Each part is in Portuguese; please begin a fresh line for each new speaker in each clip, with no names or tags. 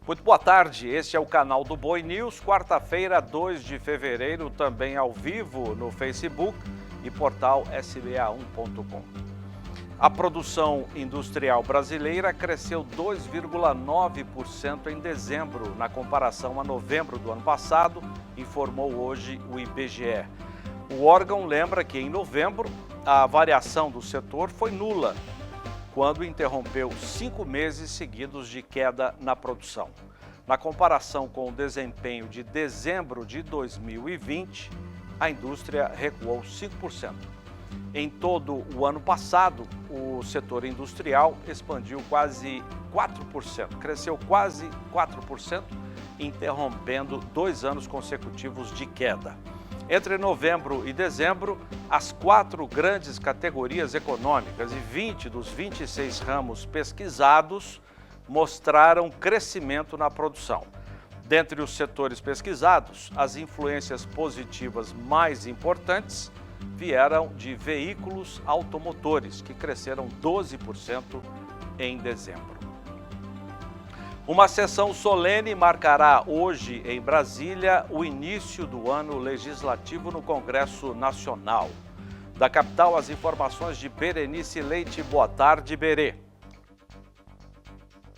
Muito boa tarde, este é o canal do Boi News, quarta-feira, 2 de fevereiro, também ao vivo no Facebook e portal sba1.com. A produção industrial brasileira cresceu 2,9% em dezembro, na comparação a novembro do ano passado, informou hoje o IBGE. O órgão lembra que em novembro a variação do setor foi nula, quando interrompeu 5 meses seguidos de queda na produção. Na comparação com o desempenho de dezembro de 2020, a indústria recuou 5%. Em todo o ano passado, o setor industrial expandiu quase 4%, cresceu quase 4%, interrompendo 2 anos consecutivos de queda. Entre novembro e dezembro, as 4 grandes categorias econômicas e 20 dos 26 ramos pesquisados mostraram crescimento na produção. Dentre os setores pesquisados, as influências positivas mais importantes vieram de veículos automotores, que cresceram 12% em dezembro. Uma sessão solene marcará hoje em Brasília o início do ano legislativo no Congresso Nacional. Da capital, as informações de Berenice Leite. Boa tarde, Berê.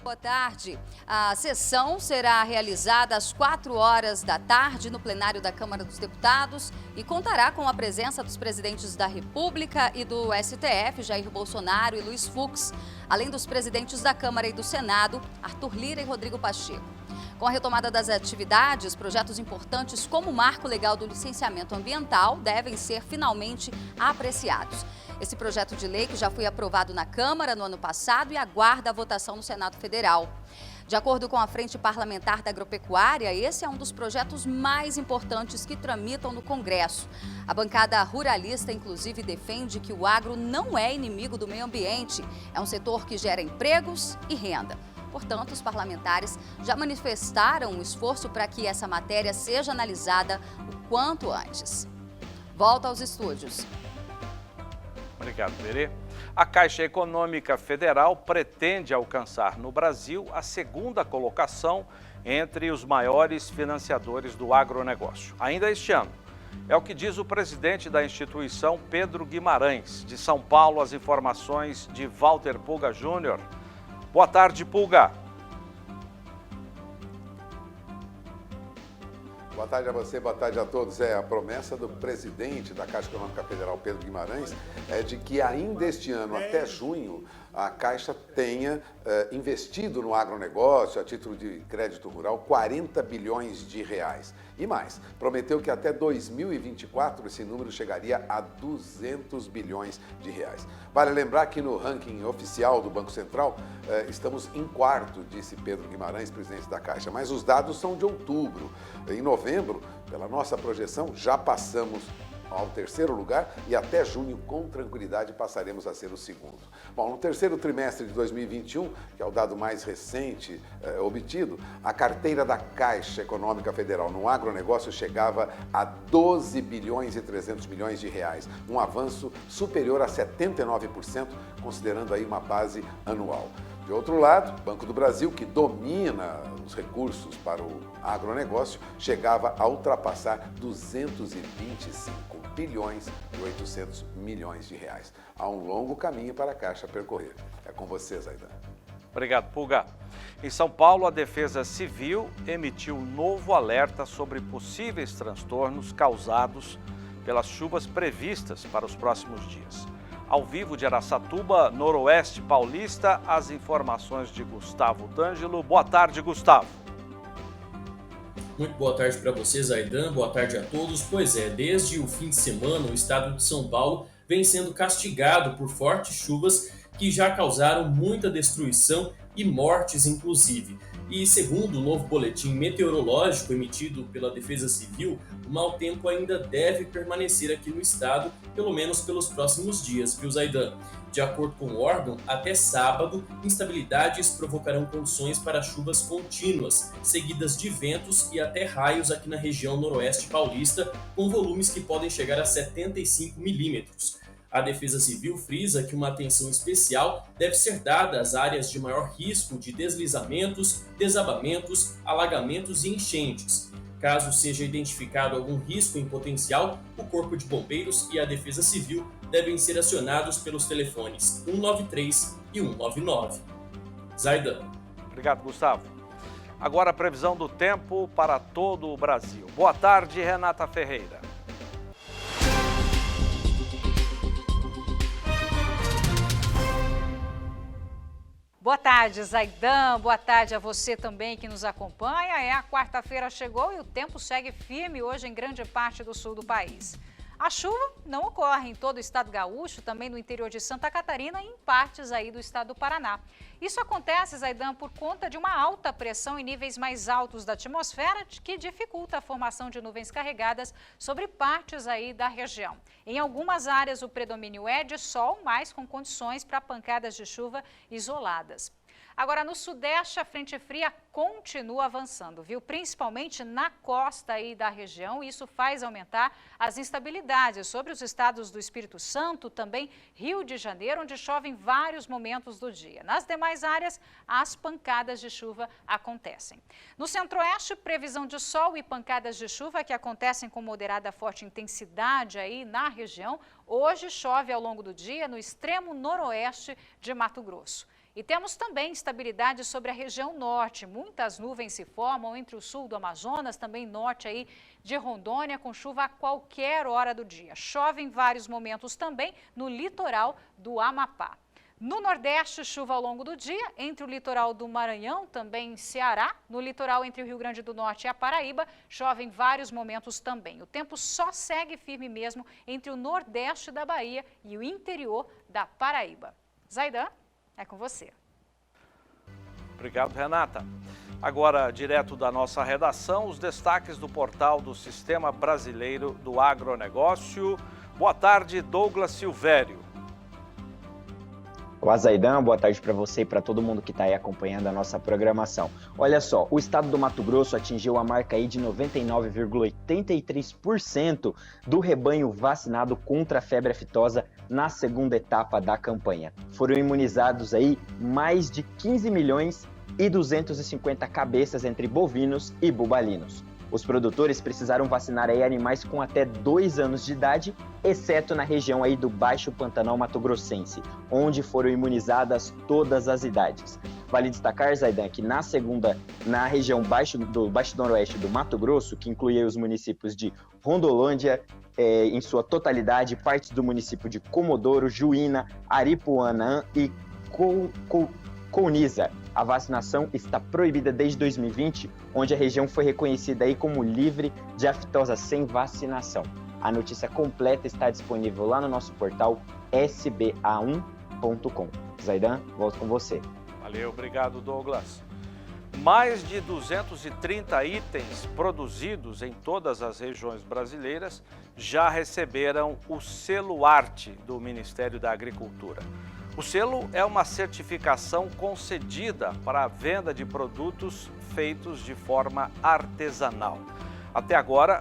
Boa tarde. A sessão será realizada às 4 horas da tarde no plenário da Câmara dos Deputados e contará com a presença dos presidentes da República e do STF, Jair Bolsonaro e Luiz Fux, além dos presidentes da Câmara e do Senado, Arthur Lira e Rodrigo Pacheco. Com a retomada das atividades, projetos importantes como o Marco Legal do Licenciamento Ambiental devem ser finalmente apreciados. Esse projeto de lei que já foi aprovado na Câmara no ano passado e aguarda a votação no Senado Federal. De acordo com a Frente Parlamentar da Agropecuária, esse é um dos projetos mais importantes que tramitam no Congresso. A bancada ruralista, inclusive, defende que o agro não é inimigo do meio ambiente, é um setor que gera empregos e renda. Portanto, os parlamentares já manifestaram um esforço para que essa matéria seja analisada o quanto antes. Volta aos estúdios.
Obrigado, Berê. A Caixa Econômica Federal pretende alcançar no Brasil a 2ª colocação entre os maiores financiadores do agronegócio, ainda este ano. É o que diz o presidente da instituição, Pedro Guimarães. De São Paulo, as informações de Walter Pulga Júnior. Boa tarde, Pulga.
Boa tarde a você, boa tarde a todos. A promessa do presidente da Caixa Econômica Federal, Pedro Guimarães, é de que ainda este ano, até junho, a Caixa tenha investido no agronegócio, a título de crédito rural, 40 bilhões de reais. E mais, prometeu que até 2024 esse número chegaria a 200 bilhões de reais. Vale lembrar que no ranking oficial do Banco Central, estamos em 4º, disse Pedro Guimarães, presidente da Caixa, mas os dados são de outubro. Em novembro, pela nossa projeção, já passamos ao 3º lugar e até junho, com tranquilidade, passaremos a ser o 2º. Bom, no 3º trimestre de 2021, que é o dado mais recente obtido, a carteira da Caixa Econômica Federal no agronegócio chegava a 12 bilhões e 300 milhões de reais, um avanço superior a 79%, considerando aí uma base anual. De outro lado, o Banco do Brasil, que domina os recursos para o agronegócio, chegava a ultrapassar 225 bilhões e 800 milhões de reais. Há um longo caminho para a Caixa percorrer. É com vocês, Aidan.
Obrigado, Pulga. Em São Paulo, a Defesa Civil emitiu um novo alerta sobre possíveis transtornos causados pelas chuvas previstas para os próximos dias. Ao vivo de Araçatuba, Noroeste Paulista, as informações de Gustavo D'Angelo. Boa tarde, Gustavo.
Muito boa tarde para vocês, Aidan. Boa tarde a todos. Pois é, desde o fim de semana, o estado de São Paulo vem sendo castigado por fortes chuvas que já causaram muita destruição e mortes, inclusive. E segundo o novo boletim meteorológico emitido pela Defesa Civil, o mau tempo ainda deve permanecer aqui no estado, pelo menos pelos próximos dias, viu, Zaidan? De acordo com o órgão, até sábado, instabilidades provocarão condições para chuvas contínuas, seguidas de ventos e até raios aqui na região noroeste paulista, com volumes que podem chegar a 75 milímetros. A Defesa Civil frisa que uma atenção especial deve ser dada às áreas de maior risco de deslizamentos, desabamentos, alagamentos e enchentes. Caso seja identificado algum risco em potencial, o Corpo de Bombeiros e a Defesa Civil devem ser acionados pelos telefones 193 e 199. Zaidan.
Obrigado, Gustavo. Agora a previsão do tempo para todo o Brasil. Boa tarde, Renata Ferreira.
Boa tarde, Zaidan. Boa tarde a você também que nos acompanha. A quarta-feira chegou e o tempo segue firme hoje em grande parte do sul do país. A chuva não ocorre em todo o estado gaúcho, também no interior de Santa Catarina e em partes aí do estado do Paraná. Isso acontece, Zaidan, por conta de uma alta pressão em níveis mais altos da atmosfera, que dificulta a formação de nuvens carregadas sobre partes aí da região. Em algumas áreas o predomínio é de sol, mas com condições para pancadas de chuva isoladas. Agora, no sudeste, a frente fria continua avançando, viu? Principalmente na costa aí da região. Isso faz aumentar as instabilidades sobre os estados do Espírito Santo, também Rio de Janeiro, onde chove em vários momentos do dia. Nas demais áreas, as pancadas de chuva acontecem. No centro-oeste, previsão de sol e pancadas de chuva que acontecem com moderada a forte intensidade aí na região. Hoje chove ao longo do dia no extremo noroeste de Mato Grosso. E temos também instabilidade sobre a região norte. Muitas nuvens se formam entre o sul do Amazonas, também norte aí de Rondônia, com chuva a qualquer hora do dia. Chove em vários momentos também no litoral do Amapá. No Nordeste, chuva ao longo do dia, entre o litoral do Maranhão, também em Ceará. No litoral entre o Rio Grande do Norte e a Paraíba, chove em vários momentos também. O tempo só segue firme mesmo entre o Nordeste da Bahia e o interior da Paraíba. Zaidan? É com você.
Obrigado, Renata. Agora, direto da nossa redação, os destaques do portal do Sistema Brasileiro do Agronegócio. Boa tarde, Douglas Silvério.
Olá, Zaidan, boa tarde para você e para todo mundo que está aí acompanhando a nossa programação. Olha só, o estado do Mato Grosso atingiu a marca aí de 99,83% do rebanho vacinado contra a febre aftosa na segunda etapa da campanha. Foram imunizados aí mais de 15 milhões e 250 cabeças entre bovinos e bubalinos. Os produtores precisaram vacinar aí animais com até 2 anos de idade, exceto na região aí do Baixo Pantanal Mato-Grossense, onde foram imunizadas todas as idades. Vale destacar, Zaidan, que na região do Baixo Noroeste do Mato Grosso, que inclui os municípios de Rondolândia, em sua totalidade, partes do município de Comodoro, Juína, Aripuanã e Couniza. A vacinação está proibida desde 2020, onde a região foi reconhecida aí como livre de aftosa sem vacinação. A notícia completa está disponível lá no nosso portal sba1.com. Zaidan, volto com você.
Valeu, obrigado, Douglas. Mais de 230 itens produzidos em todas as regiões brasileiras já receberam o selo Arte do Ministério da Agricultura. O selo é uma certificação concedida para a venda de produtos feitos de forma artesanal. Até agora,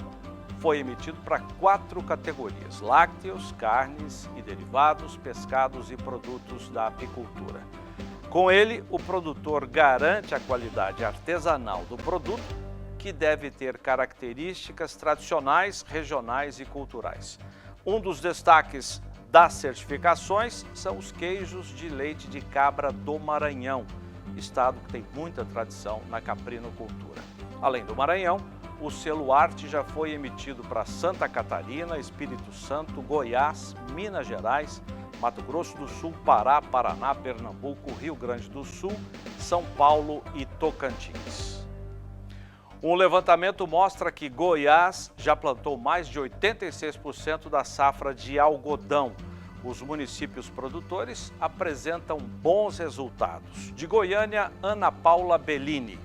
foi emitido para 4 categorias: lácteos, carnes e derivados, pescados e produtos da apicultura. Com ele, o produtor garante a qualidade artesanal do produto, que deve ter características tradicionais, regionais e culturais. Um dos destaques das certificações são os queijos de leite de cabra do Maranhão, estado que tem muita tradição na caprinocultura. Além do Maranhão, o selo Arte já foi emitido para Santa Catarina, Espírito Santo, Goiás, Minas Gerais, Mato Grosso do Sul, Pará, Paraná, Pernambuco, Rio Grande do Sul, São Paulo e Tocantins. Um levantamento mostra que Goiás já plantou mais de 86% da safra de algodão. Os municípios produtores apresentam bons resultados. De Goiânia, Ana Paula Bellini.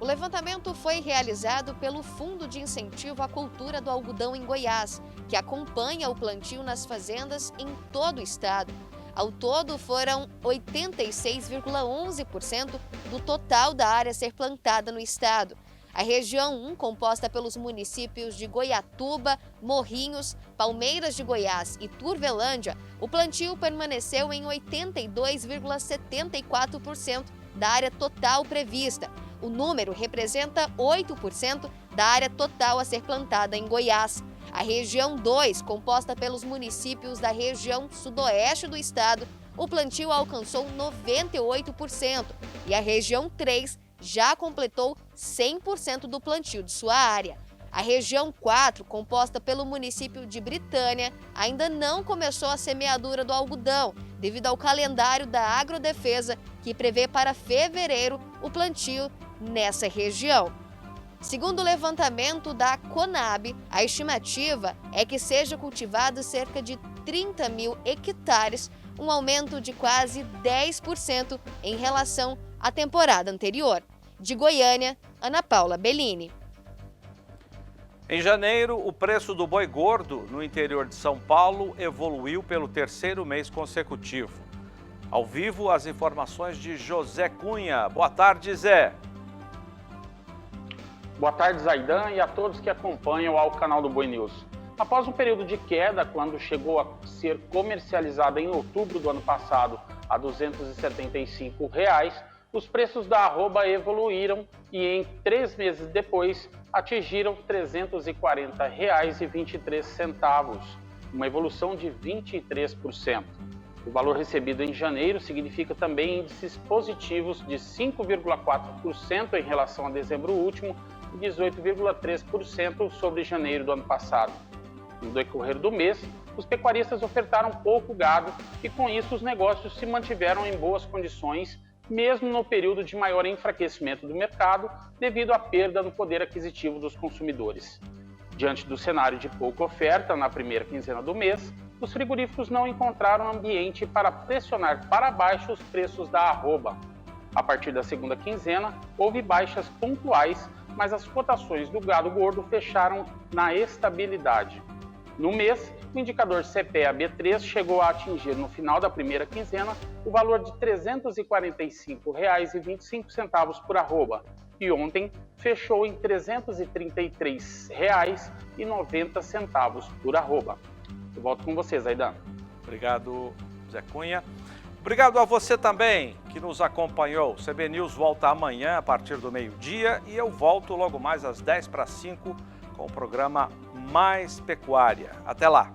O levantamento foi realizado pelo Fundo de Incentivo à Cultura do Algodão em Goiás, que acompanha o plantio nas fazendas em todo o estado. Ao todo, foram 86,11% do total da área a ser plantada no estado. A região 1, composta pelos municípios de Goiatuba, Morrinhos, Palmeiras de Goiás e Turvelândia, o plantio permaneceu em 82,74% da área total prevista. O número representa 8% da área total a ser plantada em Goiás. A região 2, composta pelos municípios da região sudoeste do estado, o plantio alcançou 98% e a região 3 já completou 100% do plantio de sua área. A região 4, composta pelo município de Britânia, ainda não começou a semeadura do algodão, devido ao calendário da Agrodefesa, que prevê para fevereiro o plantio nessa região. Segundo o levantamento da Conab, a estimativa é que seja cultivado cerca de 30 mil hectares, um aumento de quase 10% em relação à temporada anterior. De Goiânia, Ana Paula Bellini.
Em janeiro, o preço do boi gordo no interior de São Paulo evoluiu pelo terceiro mês consecutivo. Ao vivo, as informações de José Cunha. Boa tarde, Zé.
Boa tarde, Zaidan, e a todos que acompanham ao canal do Boi News. Após um período de queda, quando chegou a ser comercializada em outubro do ano passado a R$ 275, os preços da arroba evoluíram e em 3 meses depois atingiram R$ 340,23, uma evolução de 23%. O valor recebido em janeiro significa também índices positivos de 5,4% em relação a dezembro último e 18,3% sobre janeiro do ano passado. No decorrer do mês, os pecuaristas ofertaram pouco gado e, com isso, os negócios se mantiveram em boas condições, mesmo no período de maior enfraquecimento do mercado, devido à perda no poder aquisitivo dos consumidores. Diante do cenário de pouca oferta na primeira quinzena do mês, os frigoríficos não encontraram ambiente para pressionar para baixo os preços da arroba. A partir da segunda quinzena, houve baixas pontuais, mas as cotações do gado gordo fecharam na estabilidade. No mês, o indicador CPEA-B3 chegou a atingir, no final da primeira quinzena, o valor de R$ 345,25 por arroba e ontem fechou em R$ 333,90 por arroba. Eu volto com vocês, Aidan.
Obrigado, Zé Cunha. Obrigado a você também que nos acompanhou. O CB News volta amanhã a partir do meio-dia e eu volto logo mais às 10 para 5 com o programa Mais Pecuária. Até lá!